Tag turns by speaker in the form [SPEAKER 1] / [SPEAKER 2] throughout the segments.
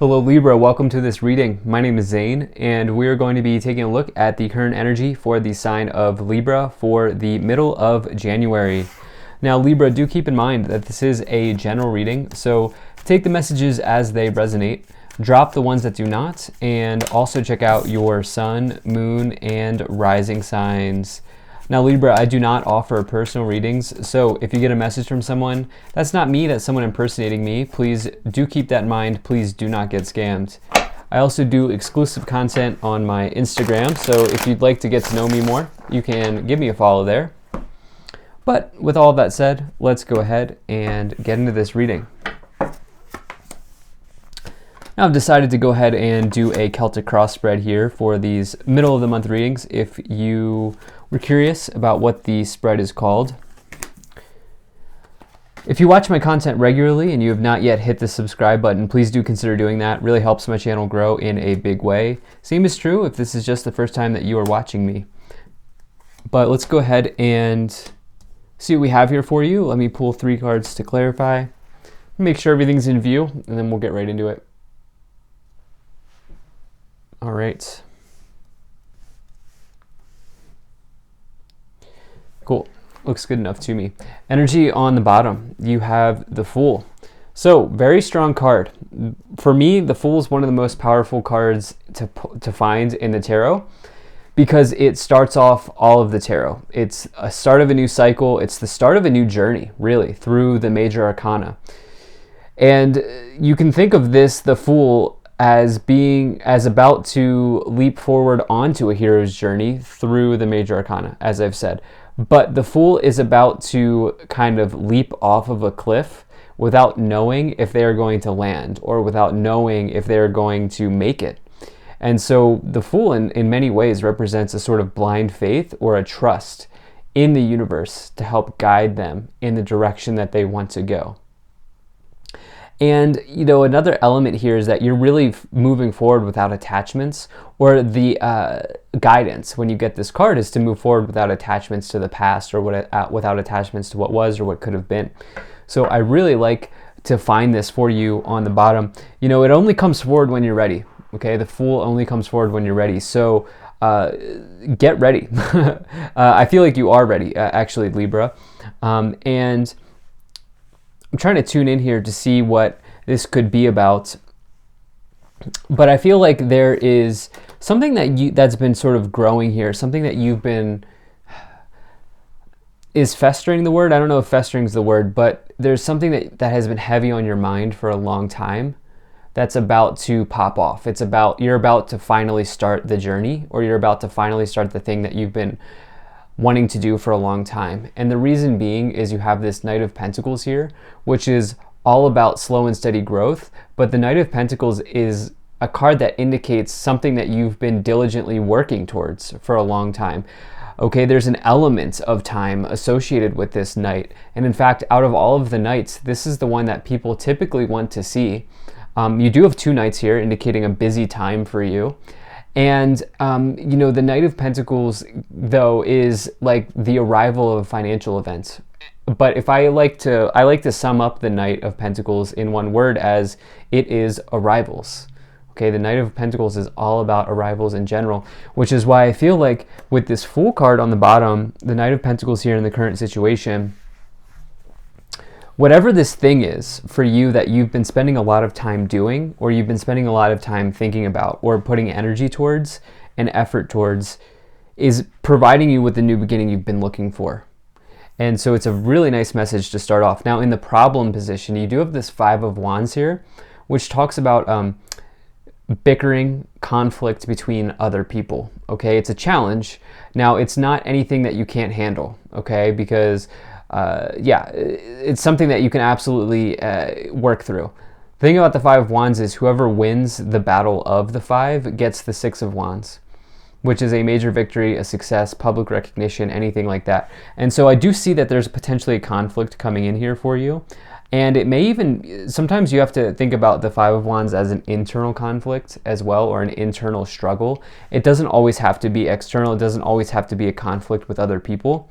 [SPEAKER 1] Hello Libra, welcome to this reading. My name is Zane, and we're going to be taking a look at the current energy for the sign of Libra for the middle of January. Now Libra, do keep in mind that this is a general reading, so take the messages as they resonate, drop the ones that do not, and also check out your sun, moon, and rising signs. Now Libra, I do not offer personal readings, so if you get a message from someone, that's not me, that's someone impersonating me. Please do keep that in mind. Please do not get scammed. I also do exclusive content on my Instagram, so if you'd like to get to know me more, you can give me a follow there. But with all that said, let's go ahead and get into this reading. Now I've decided to go ahead and do a Celtic cross spread here for these middle of the month readings. If you were curious about what the spread is called, if you watch my content regularly and you have not yet hit the subscribe button, please do consider doing that. It really helps my channel grow in a big way. Same is true if this is just the first time that you are watching me. But let's go ahead and see what we have here for you. Let me pull 3 cards to clarify. Make sure everything's in view, and then we'll get right into it. All right. Cool. Looks good enough to me. Energy on the bottom, you have the Fool. So, very strong card. For me, the Fool is one of the most powerful cards to find in the tarot because it starts off all of the tarot. It's a start of a new cycle. It's the start of a new journey, really, through the major arcana. And you can think of this, the Fool, as about to leap forward onto a hero's journey through the major arcana, as I've said. But the Fool is about to kind of leap off of a cliff without knowing if they are going to land or without knowing if they are going to make it. And so the Fool in many ways represents a sort of blind faith or a trust in the universe to help guide them in the direction that they want to go. And, you know, another element here is that you're really moving forward without attachments, or the guidance when you get this card is to move forward without attachments to the past or without attachments to what was or what could have been. So I really like to find this for you on the bottom. You know, it only comes forward when you're ready. Okay, the Fool only comes forward when you're ready. So get ready. I feel like you are ready, actually, Libra. And I'm trying to tune in here to see what this could be about, but I feel like there is something that's been sort of growing here, something that you've been, is festering the word? I don't know if festering is the word, but there's something that has been heavy on your mind for a long time that's about to pop off. You're about to finally start the journey, or you're about to finally start the thing that you've been wanting to do for a long time. And the reason being is you have this Knight of Pentacles here, which is all about slow and steady growth. But the Knight of Pentacles is a card that indicates something that you've been diligently working towards for a long time. Okay, there's an element of time associated with this Knight. And in fact, out of all of the Knights, this is the one that people typically want to see. You do have 2 Knights here, indicating a busy time for you. And, you know, the Knight of Pentacles, though, is like the arrival of a financial event. But if I like to sum up the Knight of Pentacles in one word as it is arrivals. Okay, the Knight of Pentacles is all about arrivals in general, which is why I feel like with this Fool card on the bottom, the Knight of Pentacles here in the current situation, whatever this thing is for you that you've been spending a lot of time doing, or you've been spending a lot of time thinking about, or putting energy towards and effort towards, is providing you with the new beginning you've been looking for. And so it's a really nice message to start off. Now in the problem position, you do have this 5 of Wands here, which talks about bickering, conflict between other people. Okay, it's a challenge. Now it's not anything that you can't handle, okay, because it's something that you can absolutely work through. The thing about the 5 of Wands is whoever wins the battle of the 5 gets the 6 of Wands, which is a major victory, a success, public recognition, anything like that. And so I do see that there's potentially a conflict coming in here for you. And it may even, sometimes you have to think about the 5 of Wands as an internal conflict as well, or an internal struggle. It doesn't always have to be external. It doesn't always have to be a conflict with other people.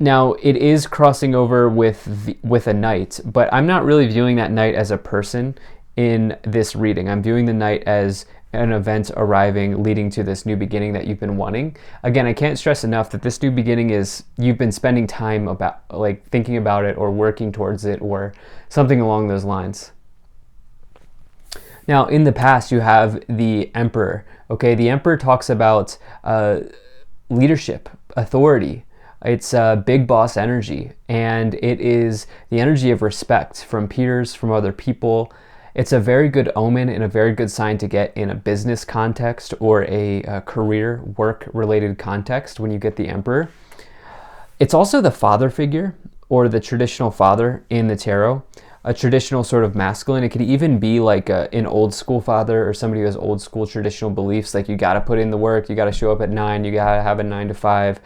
[SPEAKER 1] Now, it is crossing over with a knight, but I'm not really viewing that knight as a person in this reading. I'm viewing the night as an event arriving, leading to this new beginning that you've been wanting. Again, I can't stress enough that this new beginning is, you've been spending time about, like, thinking about it or working towards it or something along those lines. Now, in the past, you have the Emperor. Okay, the Emperor talks about leadership, authority. It's big boss energy, and it is the energy of respect from peers, from other people. It's a very good omen and a very good sign to get in a business context or a career, work-related context when you get the Emperor. It's also the father figure, or the traditional father in the tarot, a traditional sort of masculine. It could even be like an old school father, or somebody who has old school traditional beliefs, like you got to put in the work, you got to show up at 9, you got to have a 9 to 5,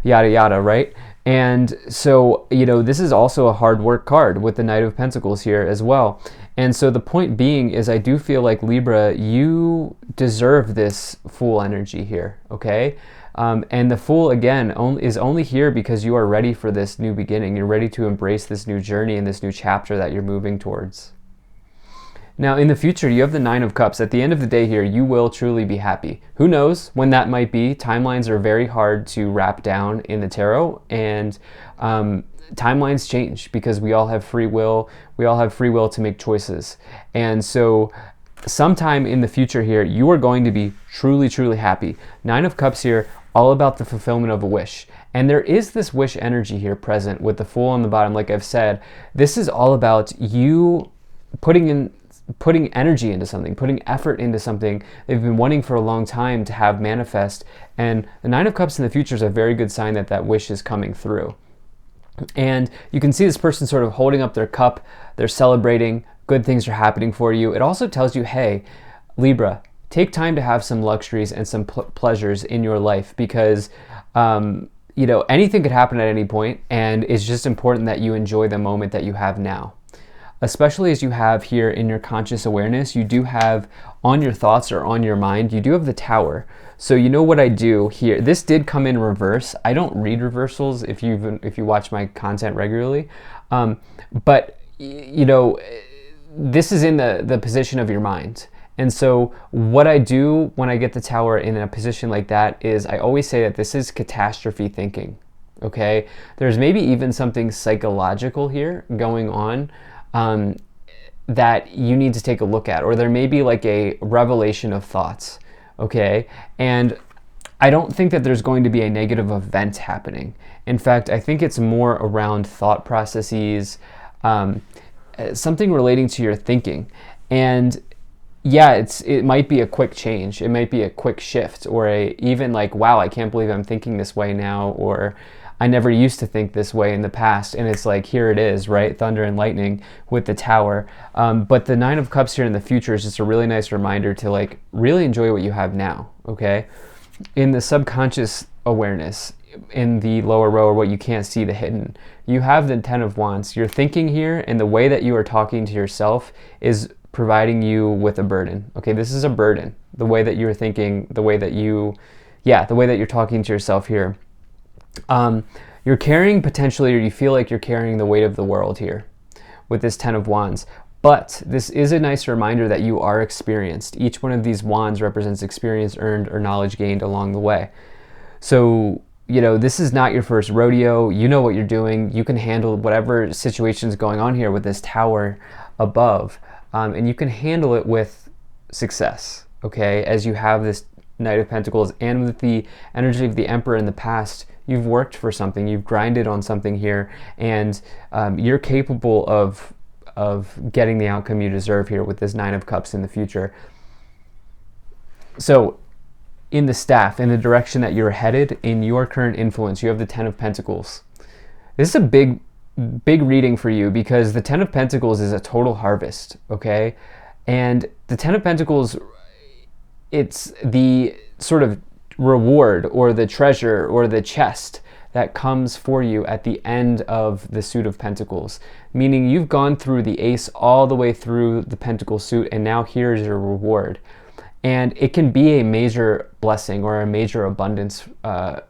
[SPEAKER 1] yada yada, right? And so, you know, this is also a hard work card with the Knight of Pentacles here as well. And so the point being is, I do feel like, Libra, you deserve this Fool energy here, okay? And the Fool, again, is only here because you are ready for this new beginning. You're ready to embrace this new journey and this new chapter that you're moving towards. Now, in the future, you have the Nine of Cups. At the end of the day here, you will truly be happy. Who knows when that might be? Timelines are very hard to wrap down in the tarot, and timelines change because we all have free will. We all have free will to make choices. And so sometime in the future here, you are going to be truly, truly happy. Nine of Cups here, all about the fulfillment of a wish. And there is this wish energy here present with the Fool on the bottom. Like I've said, this is all about you putting energy into something, putting effort into something they've been wanting for a long time to have manifest. And the Nine of Cups in the future is a very good sign that that wish is coming through. And you can see this person sort of holding up their cup. They're celebrating. Good things are happening for you. It also tells you, hey, Libra, take time to have some luxuries and some pleasures in your life, because you know, anything could happen at any point, and it's just important that you enjoy the moment that you have now. Especially as you have here in your conscious awareness, you do have on your thoughts or on your mind, you do have the Tower. So you know what I do here. This did come in reverse. I don't read reversals if you watch my content regularly, but you know, this is in the position of your mind. And so what I do when I get the Tower in a position like that is I always say that this is catastrophe thinking. Okay, there's maybe even something psychological here going on that you need to take a look at, or there may be like a revelation of thoughts, okay? And I don't think that there's going to be a negative event happening. In fact, I think it's more around thought processes, something relating to your thinking. And yeah, it might be a quick change, it might be a quick shift, or even like, wow, I can't believe I'm thinking this way now, or I never used to think this way in the past, and it's like, here it is, right? Thunder and lightning with the Tower. But the Nine of Cups here in the future is just a really nice reminder to like really enjoy what you have now, okay? In the subconscious awareness, in the lower row, or what you can't see, the hidden, you have the Ten of Wands. You're thinking here, and the way that you are talking to yourself is providing you with a burden, okay? This is a burden. The way that you're thinking, the way that you're talking to yourself here. You're carrying potentially, or you feel like you're carrying the weight of the world here with this Ten of Wands. But this is a nice reminder that you are experienced. Each one of these wands represents experience earned or knowledge gained along the way. So, you know, this is not your first rodeo. You know what you're doing. You can handle whatever situation's going on here with this Tower above. And you can handle it with success, okay? As you have this Knight of Pentacles, and with the energy of the Emperor in the past, you've worked for something, you've grinded on something here, and you're capable of getting the outcome you deserve here with this Nine of Cups in the future. So in the staff, in the direction that you're headed, in your current influence, you have the Ten of Pentacles. This is a big reading for you, because the Ten of Pentacles is a total harvest, okay? And the Ten of Pentacles, it's the sort of reward or the treasure or the chest that comes for you at the end of the suit of Pentacles, meaning you've gone through the Ace all the way through the Pentacle suit, and now here's your reward. And it can be a major blessing or a major abundance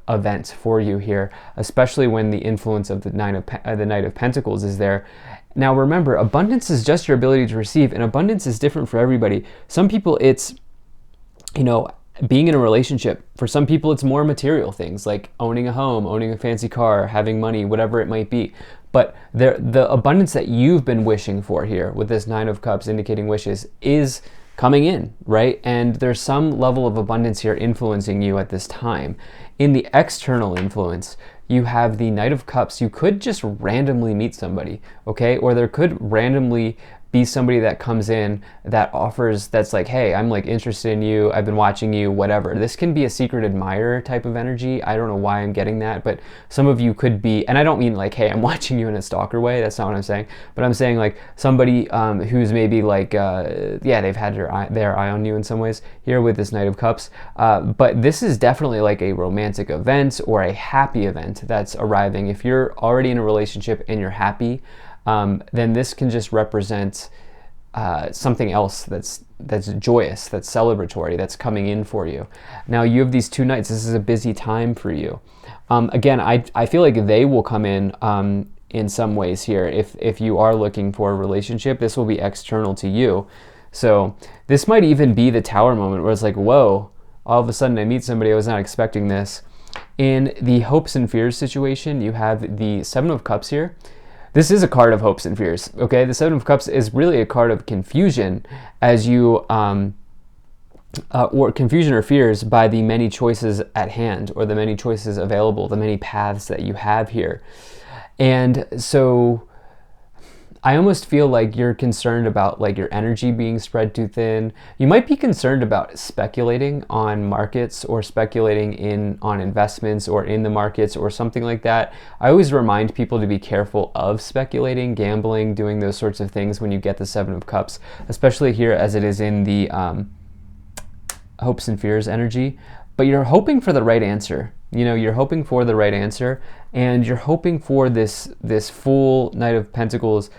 [SPEAKER 1] event for you here, especially when the influence of the Knight of Pentacles is there. Now remember, abundance is just your ability to receive, and abundance is different for everybody. Some people it's, you know, being in a relationship. For some people it's more material things like owning a home, owning a fancy car, having money, whatever it might be. But the abundance that you've been wishing for here with this Nine of Cups indicating wishes is coming in, right? And there's some level of abundance here influencing you at this time. In the external influence, you have the Knight of Cups. You could just randomly meet somebody, okay? Or there could randomly be somebody that comes in that offers, that's like, hey, I'm like interested in you, I've been watching you, whatever. This can be a secret admirer type of energy. I don't know why I'm getting that, but some of you could be, and I don't mean like, hey, I'm watching you in a stalker way, that's not what I'm saying, but I'm saying like somebody who's maybe like, yeah, they've had their eye on you in some ways here with this Knight of Cups, but this is definitely like a romantic event or a happy event that's arriving. If you're already in a relationship and you're happy, then this can just represent something else that's joyous, that's celebratory, that's coming in for you. Now you have these two knights. This is a busy time for you. Again, I feel like they will come in some ways here. If you are looking for a relationship, this will be external to you. So this might even be the Tower moment where it's like, whoa, all of a sudden I meet somebody, I was not expecting this. In the hopes and fears situation, you have the Seven of Cups here. This is a card of hopes and fears, okay? The Seven of Cups is really a card of confusion as you, or confusion or fears by the many choices at hand or the many choices available, the many paths that you have here. And so I almost feel like you're concerned about like your energy being spread too thin. You might be concerned about speculating on markets or speculating on investments or in the markets or something like that. I always remind people to be careful of speculating, gambling, doing those sorts of things when you get the Seven of Cups, especially here as it is in the hopes and fears energy. But you're hoping for the right answer. You know, you're hoping for the right answer, and you're hoping for this full Knight of Pentacles,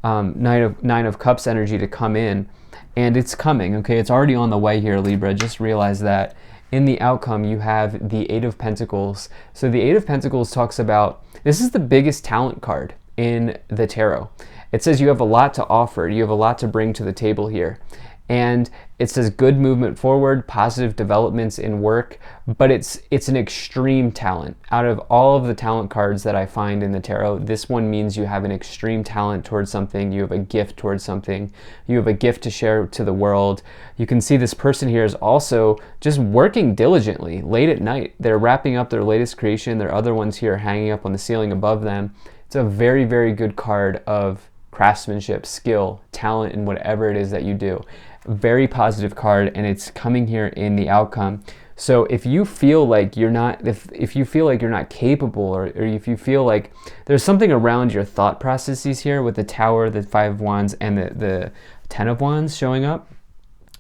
[SPEAKER 1] Nine of Cups energy to come in, and it's coming, okay? It's already on the way here, Libra. Just realize that. In the outcome, you have the Eight of Pentacles. So the Eight of Pentacles talks about, this is the biggest talent card in the tarot. It says you have a lot to offer. You have a lot to bring to the table here. And it says good movement forward, positive developments in work, but it's an extreme talent. Out of all of the talent cards that I find in the tarot, this one means you have an extreme talent towards something, you have a gift towards something, you have a gift to share to the world. You can see this person here is also just working diligently late at night. They're wrapping up their latest creation. There are other ones here hanging up on the ceiling above them. It's a very, very good card of craftsmanship, skill, talent in whatever it is that you do. Very positive card, and it's coming here in the outcome. So if you feel like you're not, if you feel like you're not capable, or if you feel like there's something around your thought processes here with the Tower, the Five of Wands, and the Ten of Wands showing up,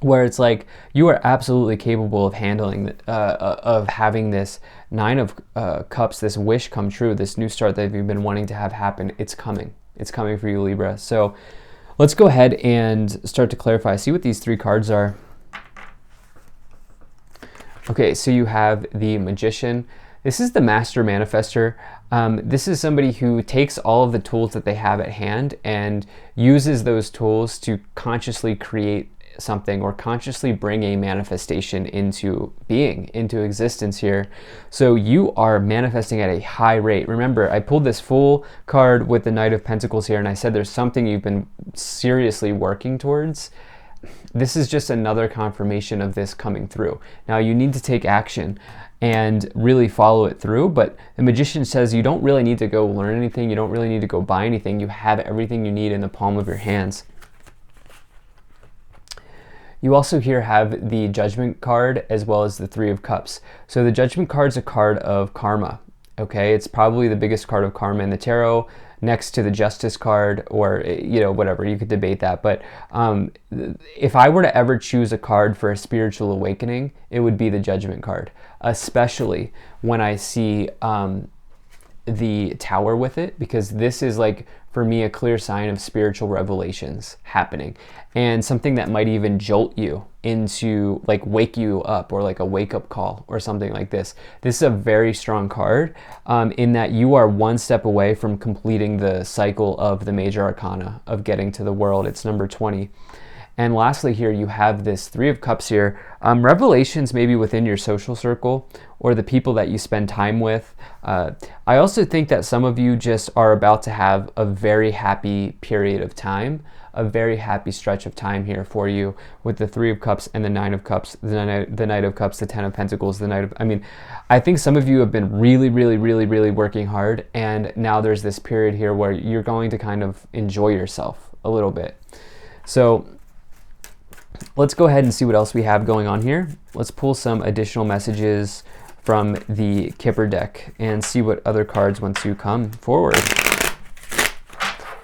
[SPEAKER 1] where it's like you are absolutely capable of handling, of having this Nine of Cups, this wish come true, this new start that you've been wanting to have happen. It's coming. It's coming for you, Libra. So let's go ahead and start to clarify. See what these three cards are. Okay, so you have the Magician. This is the Master Manifester. This is somebody who takes all of the tools that they have at hand and uses those tools to consciously create something or consciously bring a manifestation into being, into existence here. So you are manifesting at a high rate. Remember, I pulled this full card with the Knight of Pentacles here, and I said there's something you've been seriously working towards. This is just another confirmation of this coming through. Now you need to take action and really follow it through, but the Magician says you don't really need to go learn anything, you don't really need to go buy anything, you have everything you need in the palm of your hands. You also here have the Judgment card as well as the Three of Cups. So the Judgment card is a card of karma, okay? It's probably the biggest card of karma in the tarot, next to the Justice card, or, you know, whatever, you could debate that. But if I were to ever choose a card for a spiritual awakening, it would be the Judgment card, especially when I see the Tower with it, because this is like for me, a clear sign of spiritual revelations happening, and something that might even jolt you into, like, wake you up, or like a wake-up call or something like this. This is a very strong card in that you are one step away from completing the cycle of the major arcana, of getting to the world. It's number 20. And lastly here, you have this Three of Cups here. Revelations maybe within your social circle or the people that you spend time with. I also think that some of you just are about to have a very happy period of time, a very happy stretch of time here for you with the Three of Cups and the Nine of Cups, the Knight of Cups, the Ten of Pentacles, the Knight of... I mean, I think some of you have been really, really, really, really working hard, and now there's this period here where you're going to kind of enjoy yourself a little bit. So let's go ahead and see what else we have going on here. Let's pull some additional messages from the Kipper deck and see what other cards want to come forward.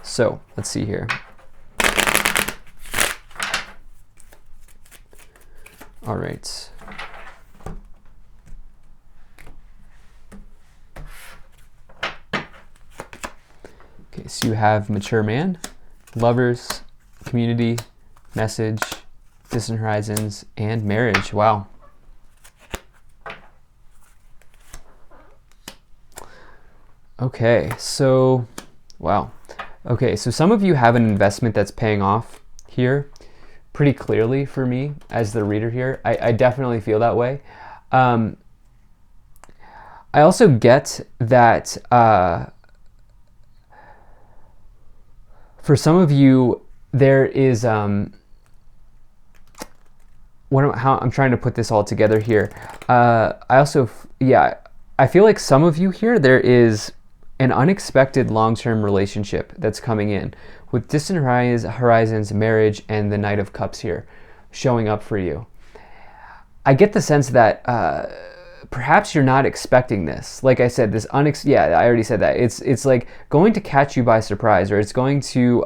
[SPEAKER 1] So let's see here. All right. Okay, so you have Mature Man, Lovers, Community, Message, Distant Horizons, and Marriage. Wow. Okay, so, wow. Okay, so some of you have an investment that's paying off here pretty clearly for me as the reader here. I definitely feel that way. I also get that for some of you, there is... how I'm trying to put this all together here. I also, yeah, I feel like some of you here, there is an unexpected long-term relationship that's coming in with Distant Horizons, Marriage, and the Knight of Cups here showing up for you. I get the sense that perhaps you're not expecting this. Like I said, this yeah, I already said that. It's like going to catch you by surprise, or it's going to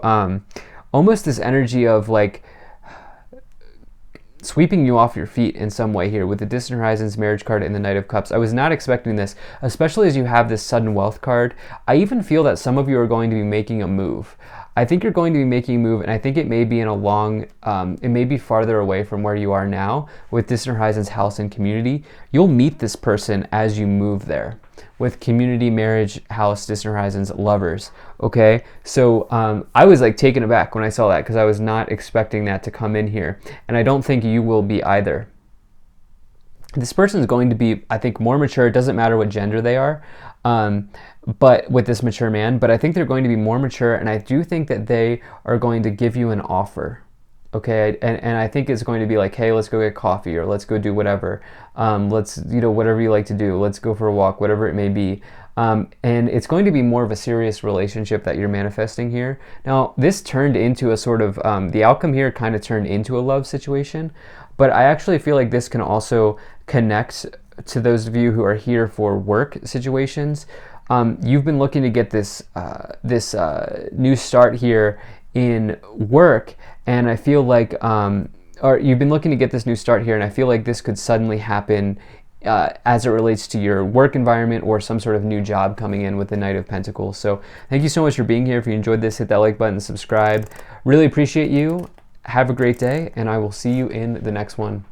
[SPEAKER 1] almost this energy of like sweeping you off your feet in some way here with the Distant Horizons, Marriage card, and the Knight of Cups. I was not expecting this, especially as you have this Sudden Wealth card. I even feel that some of you are going to be making a move. I think you're going to be making a move, and I think it may be in a long, it may be farther away from where you are now with Distant Horizons, House, and Community. You'll meet this person as you move there with Community, Marriage, House, Distant Horizons, Lovers. Okay, so I was like taken aback when I saw that because I was not expecting that to come in here, and I don't think you will be either. This person is going to be, I think, more mature. It doesn't matter what gender they are, but with this Mature Man, but I think they're going to be more mature, and I do think that they are going to give you an offer. Okay, and I think it's going to be like, hey, let's go get coffee, or let's go do whatever. Let's, you know, whatever you like to do. Let's go for a walk, whatever it may be. And it's going to be more of a serious relationship that you're manifesting here. Now, this turned into a sort of, the outcome here kind of turned into a love situation, but I actually feel like this can also connect to those of you who are here for work situations. You've been looking to get this new start here in work, and I feel like, or you've been looking to get this new start here, and I feel like this could suddenly happen as it relates to your work environment or some sort of new job coming in with the Knight of Pentacles. So thank you so much for being here. If you enjoyed this, hit that like button, subscribe. Really appreciate you. Have a great day, and I will see you in the next one.